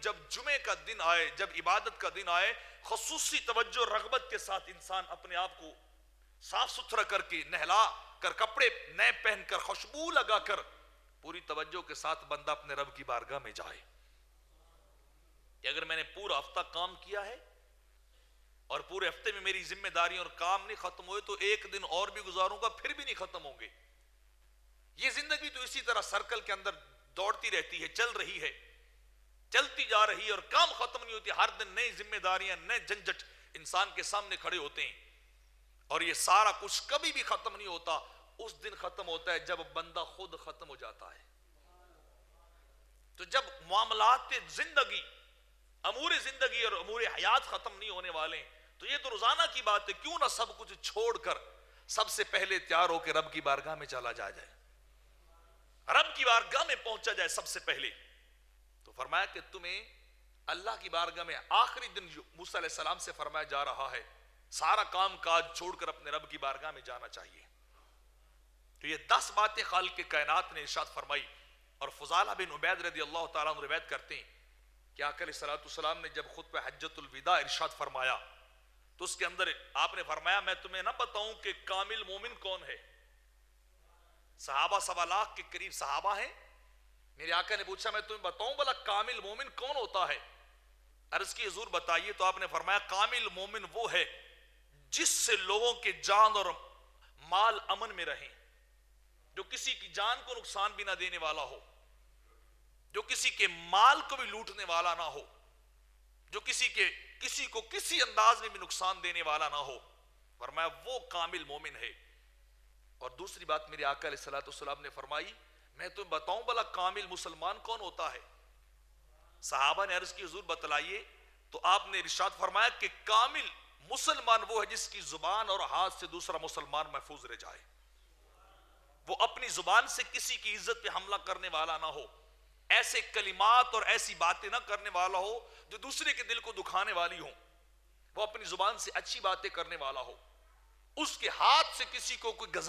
جب جمعے کا دن آئے، جب عبادت کا دن آئے، خصوصی توجہ رغبت کے ساتھ انسان اپنے آپ کو صاف ستھرا کر کے، نہلا کر، کپڑے نئے پہن کر، خوشبو لگا کر، پوری توجہ کے ساتھ بندہ اپنے رب کی بارگاہ میں جائے کہ اگر میں نے پورا ہفتہ کام کیا ہے اور پورے ہفتے میں میری ذمہ داریاں اور کام نہیں ختم ہوئے تو ایک دن اور بھی گزاروں گا، پھر بھی نہیں ختم ہوں گے۔ یہ زندگی تو اسی طرح سرکل کے اندر دوڑتی رہتی ہے، چل رہی ہے، چلتی جا رہی ہے اور کام ختم نہیں ہوتی۔ ہر دن نئی ذمہ داریاں، نئے جھنجھٹ انسان کے سامنے کھڑے ہوتے ہیں، اور یہ سارا کچھ کبھی بھی ختم نہیں ہوتا۔ اس دن ختم ہوتا ہے جب بندہ خود ختم ہو جاتا ہے۔ تو جب معاملات زندگی، امور زندگی اور امور حیات ختم نہیں ہونے والے ہیں، تو یہ تو روزانہ کی بات ہے، کیوں نہ سب کچھ چھوڑ کر سب سے پہلے تیار ہو کے رب کی بارگاہ میں چلا جائے، رب کی بارگاہ میں پہنچا جائے سب سے پہلے۔ تو فرمایا کہ تمہیں اللہ کی بارگاہ میں آخری دن موسیٰ علیہ السلام سے فرمایا جا رہا ہے، سارا کام کاج چھوڑ کر اپنے رب کی بارگاہ میں جانا چاہیے۔ تو یہ 10 باتیں خالق کائنات نے ارشاد فرمائی، اور فضالہ بن عبید رضی اللہ تعالیٰ عنہ روایت کرتے ہیں کہ آقا علیہ السلام نے جب خطبہ حجۃ الوداع ارشاد فرمایا تو اس کے اندر آپ نے فرمایا میں تمہیں نہ بتاؤں کہ کامل مومن کون ہے؟ صحابہ 1.25 لاکھ کے قریب صحابہ ہیں، میرے آقا نے پوچھا میں تمہیں بتاؤں بھلا کامل مومن کون ہوتا ہے؟ عرض کی حضور بتائیے، تو آپ نے فرمایا کامل مومن وہ ہے جس سے لوگوں کے جان اور مال امن میں رہیں، جو کسی کی جان کو نقصان بھی نہ دینے والا ہو، جو کسی کے مال کو بھی لوٹنے والا نہ ہو، جو کسی کو کسی انداز میں بھی نقصان دینے والا نہ ہو۔ فرمایا وہ کامل مومن ہے۔ اور دوسری بات میرے آقا علیہ السلام نے فرمائی میں تمہیں بتاؤں بھلا کامل مسلمان کون ہوتا ہے؟ صحابہ نے عرض کی حضور بتلائیے، تو آپ نے ارشاد فرمایا کہ کامل مسلمان وہ ہے جس کی زبان اور ہاتھ سے دوسرا مسلمان محفوظ رہ جائے، وہ اپنی زبان سے کسی کی عزت پہ حملہ کرنے والا نہ ہو، ایسے کلمات اور ایسی باتیں نہ کرنے والا ہو جو دوسرے کے دل کو دکھانے والی ہوں، وہ اپنی زبان سے اچھی باتیں کرنے والا ہو، اس کے ہاتھ سے کسی کو کوئی غضب